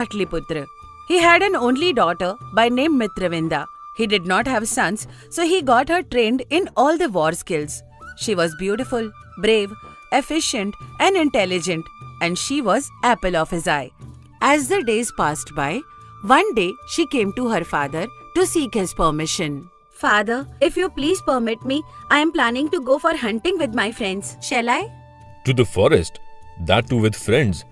Patliputra. He had an only daughter by name Mitravinda. He did not have sons, so he got her trained in all the war skills. She was beautiful, brave, efficient and intelligent, and she was apple of his eye. As the days passed by, one day she came to her father to seek his permission. Father, if you please permit me, I am planning to go for hunting with my friends. Shall I? To the forest? That too with friends?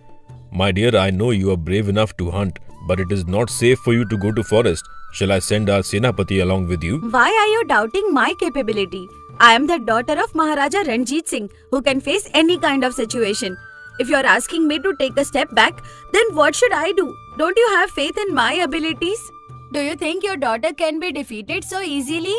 My dear, I know you are brave enough to hunt, but it is not safe for you to go to forest. Shall I send our Senapati along with you? Why are you doubting my capability? I am the daughter of Maharaja Ranjit Singh, who can face any kind of situation. If you are asking me to take a step back, then what should I do? Don't you have faith in my abilities? Do you think your daughter can be defeated so easily?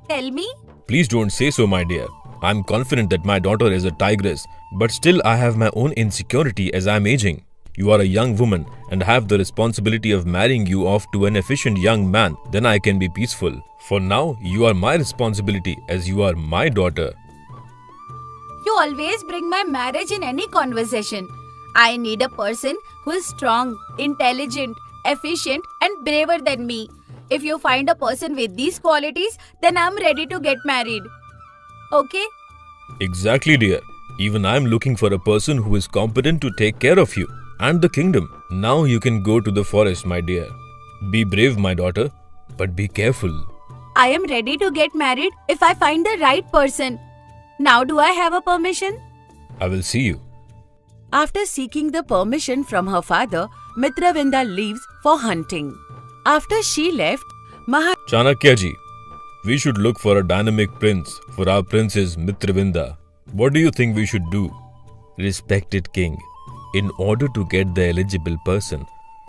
Tell me. Please don't say so, my dear. I am confident that my daughter is a tigress, but still I have my own insecurity as I am aging. You are a young woman and have the responsibility of marrying you off to an efficient young man. Then I can be peaceful. For now, you are my responsibility as you are my daughter. You always bring my marriage in any conversation. I need a person who is strong, intelligent, efficient and braver than me. If you find a person with these qualities, then I am ready to get married. Okay? Exactly, dear. Even I am looking for a person who is competent to take care of you and the kingdom. Now you can go to the forest, my dear. Be brave, my daughter, but be careful. I am ready to get married if I find the right person. Now do I have a permission? I will see you. After seeking the permission from her father, Mitravinda leaves for hunting. After she left, Chanakya ji, we should look for a dynamic prince for our princess Mitravinda. What do you think we should do? Respected king, in order to get the eligible person,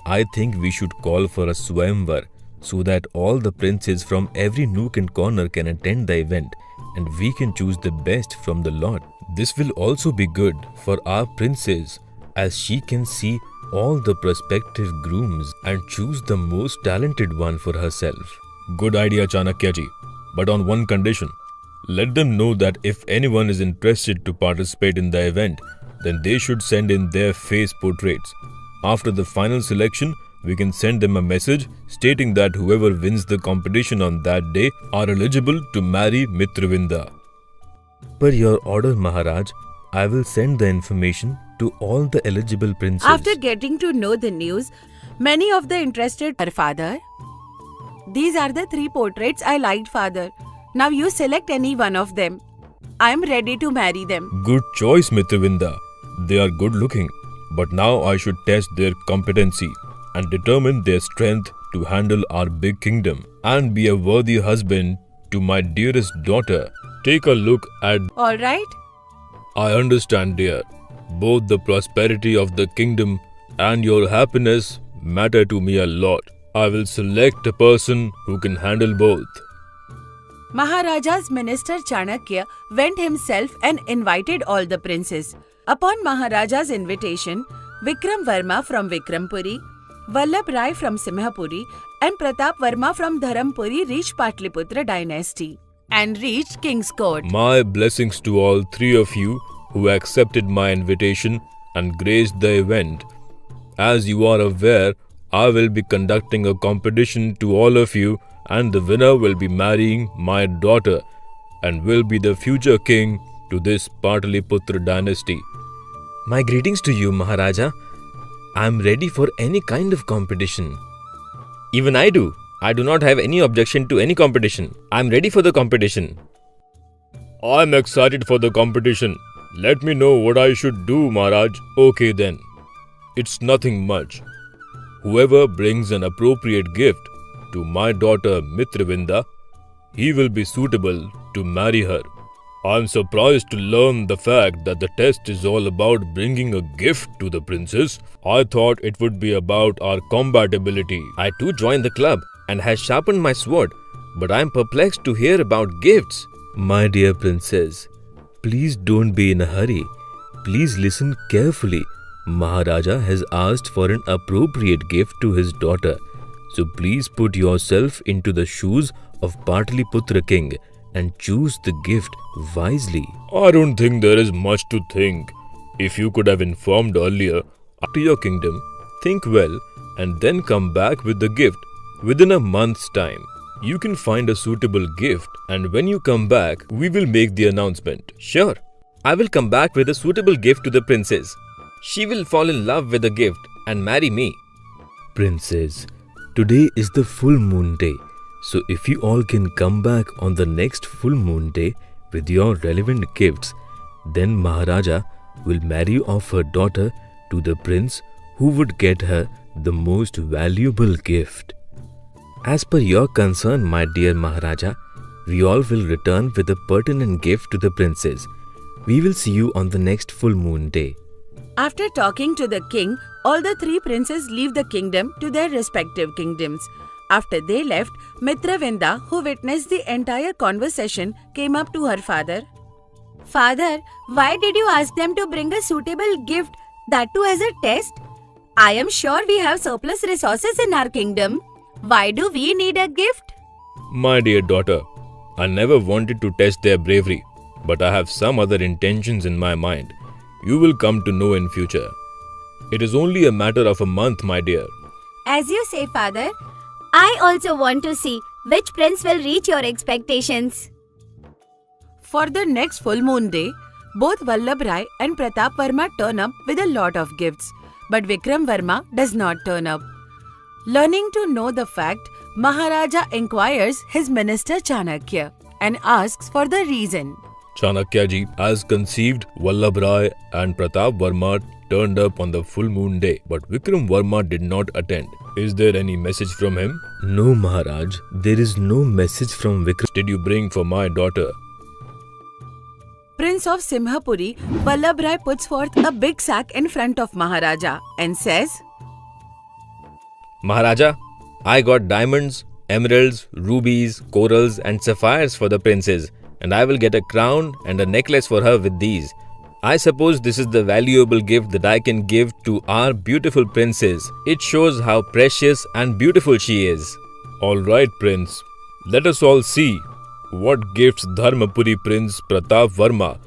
I think we should call for a Swayamvar so that all the princes from every nook and corner can attend the event and we can choose the best from the lot. This will also be good for our princess as she can see all the prospective grooms and choose the most talented one for herself. Good idea, Chanakya ji, but on one condition. Let them know that if anyone is interested to participate in the event, then they should send in their face portraits. After the final selection, we can send them a message stating that whoever wins the competition on that day are eligible to marry Mitravinda. Per your order, Maharaj, I will send the information to all the eligible princes. After getting to know the news, many of the interested her father. These are the 3 portraits I liked, father. Now you select any one of them. I am ready to marry them. Good choice, Mitravinda. They are good looking, but now I should test their competency and determine their strength to handle our big kingdom and be a worthy husband to my dearest daughter. Take a look at... All right. I understand, dear. Both the prosperity of the kingdom and your happiness matter to me a lot. I will select a person who can handle both. Maharaja's minister Chanakya went himself and invited all the princes. Upon Maharaja's invitation, Vikram Verma from Vikrampuri, Vallabh Rai from Simhapuri and Pratap Verma from Dharampuri reached Patliputra dynasty and reached King's Court. My blessings to all 3 of you who accepted my invitation and graced the event. As you are aware, I will be conducting a competition to all of you and the winner will be marrying my daughter and will be the future king to this Pataliputra dynasty. My greetings to you, Maharaja. I am ready for any kind of competition. Even I do. I do not have any objection to any competition. I am ready for the competition. I am excited for the competition. Let me know what I should do, Maharaj. Okay then. It's nothing much. Whoever brings an appropriate gift to my daughter Mitravinda, he will be suitable to marry her. I'm surprised to learn the fact that the test is all about bringing a gift to the princess. I thought it would be about our compatibility. I too joined the club and has sharpened my sword, but I am perplexed to hear about gifts. My dear princess, please don't be in a hurry. Please listen carefully. Maharaja has asked for an appropriate gift to his daughter. So please put yourself into the shoes of Pataliputra king and choose the gift wisely. I don't think there is much to think. If you could have informed earlier, after your kingdom, think well and then come back with the gift within a month's time. You can find a suitable gift, and when you come back, we will make the announcement. Sure, I will come back with a suitable gift to the princess. She will fall in love with the gift and marry me. Princess, today is the full moon day, so if you all can come back on the next full moon day with your relevant gifts, then Maharaja will marry off her daughter to the prince who would get her the most valuable gift. As per your concern, my dear Maharaja, we all will return with a pertinent gift to the princess. We will see you on the next full moon day. After talking to the king, all the three princes leave the kingdom to their respective kingdoms. After they left, Mitravinda, who witnessed the entire conversation, came up to her father. Father, why did you ask them to bring a suitable gift, that too as a test? I am sure we have surplus resources in our kingdom. Why do we need a gift? My dear daughter, I never wanted to test their bravery, but I have some other intentions in my mind. You will come to know in future. It is only a matter of a month, my dear. As you say, father, I also want to see which prince will reach your expectations. For the next full moon day, both Vallabh Rai and Pratap Verma turn up with a lot of gifts, but Vikram Verma does not turn up. Learning to know the fact, Maharaja inquires his minister Chanakya and asks for the reason. Chanakya ji, as conceived, Vallabh Rai and Pratap Verma turned up on the full moon day, but Vikram Verma did not attend. Is there any message from him? No, Maharaj. There is no message from Vikram. Did you bring for my daughter? Prince of Simhapuri, Vallabh Rai puts forth a big sack in front of Maharaja and says, Maharaja, I got diamonds, emeralds, rubies, corals and sapphires for the princess, and I will get a crown and a necklace for her with these. I suppose this is the valuable gift that I can give to our beautiful princess. It shows how precious and beautiful she is. All right, Prince. Let us all see what gifts Dharmapuri Prince Pratap Verma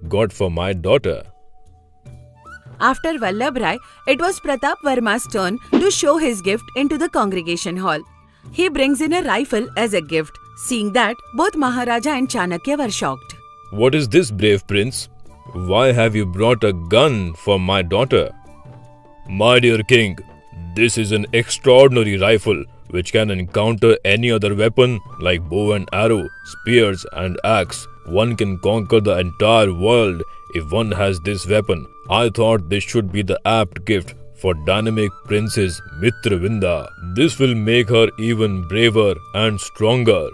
got for my daughter. After Vallabh Rai, it was Pratap Verma's turn to show his gift into the congregation hall. He brings in a rifle as a gift. Seeing that, both Maharaja and Chanakya were shocked. What is this, brave prince? Why have you brought a gun for my daughter? My dear king, this is an extraordinary rifle which can encounter any other weapon like bow and arrow, spears and axe. One can conquer the entire world if one has this weapon. I thought this should be the apt gift for dynamic Princess Mitravinda. This will make her even braver and stronger.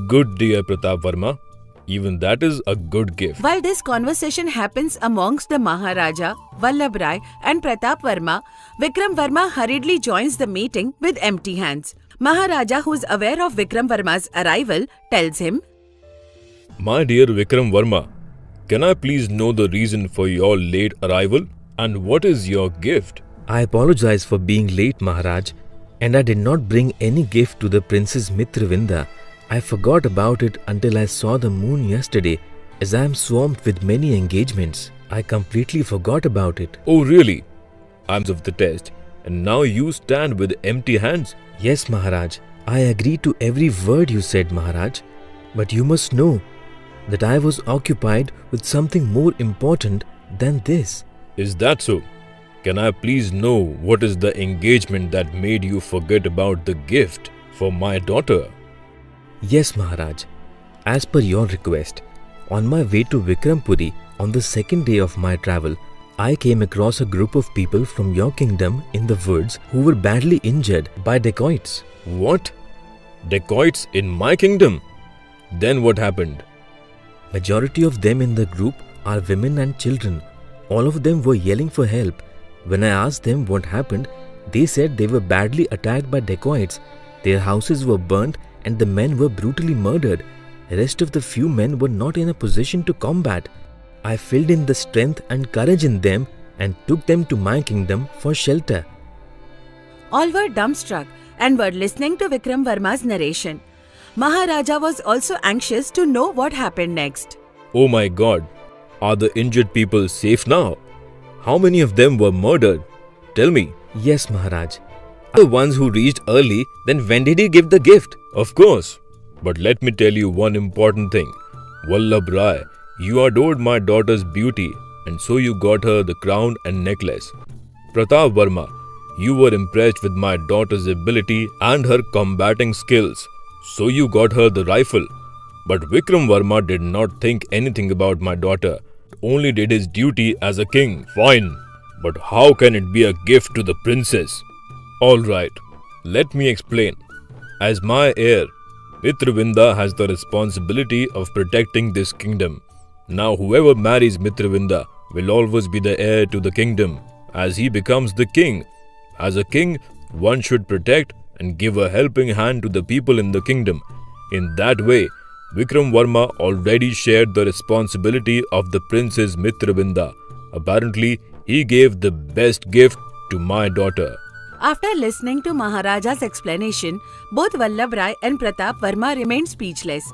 Good, dear Pratap Verma. Even that is a good gift. While this conversation happens amongst the Maharaja, Vallabh Rai and Pratap Verma, Vikram Verma hurriedly joins the meeting with empty hands. Maharaja, who is aware of Vikram Verma's arrival, tells him, My dear Vikram Verma, can I please know the reason for your late arrival and what is your gift? I apologize for being late, Maharaj, and I did not bring any gift to the Princess Mitravinda. I forgot about it until I saw the moon yesterday, as I am swamped with many engagements. I completely forgot about it. Oh really? I'm of the test, and now you stand with empty hands? Yes, Maharaj, I agree to every word you said, Maharaj. But you must know that I was occupied with something more important than this. Is that so? Can I please know what is the engagement that made you forget about the gift for my daughter? Yes, Maharaj. As per your request, on my way to Vikrampuri on the second day of my travel, I came across a group of people from your kingdom in the woods who were badly injured by dacoits. What? Dacoits in my kingdom? Then what happened? Majority of them in the group are women and children. All of them were yelling for help. When I asked them what happened, they said they were badly attacked by dacoits. Their houses were burnt and the men were brutally murdered. The rest of the few men were not in a position to combat. I filled in the strength and courage in them and took them to my kingdom for shelter. All were dumbstruck and were listening to Vikram Verma's narration. Maharaja was also anxious to know what happened next. Oh my God! Are the injured people safe now? How many of them were murdered? Tell me. Yes, Maharaj. The ones who reached early, then when did he give the gift? Of course. But let me tell you one important thing. Vallabh Rai, you adored my daughter's beauty and so you got her the crown and necklace. Pratap Verma, you were impressed with my daughter's ability and her combating skills, so you got her the rifle. But Vikram Verma did not think anything about my daughter, only did his duty as a king. Fine, but how can it be a gift to the princess? Alright, let me explain. As my heir, Mitravinda has the responsibility of protecting this kingdom. Now whoever marries Mitravinda will always be the heir to the kingdom, as he becomes the king. As a king, one should protect and give a helping hand to the people in the kingdom. In that way, Vikram Verma already shared the responsibility of the princess Mitravinda. Apparently, he gave the best gift to my daughter. After listening to Maharaja's explanation, both Vallabh Rai and Pratap Verma remained speechless.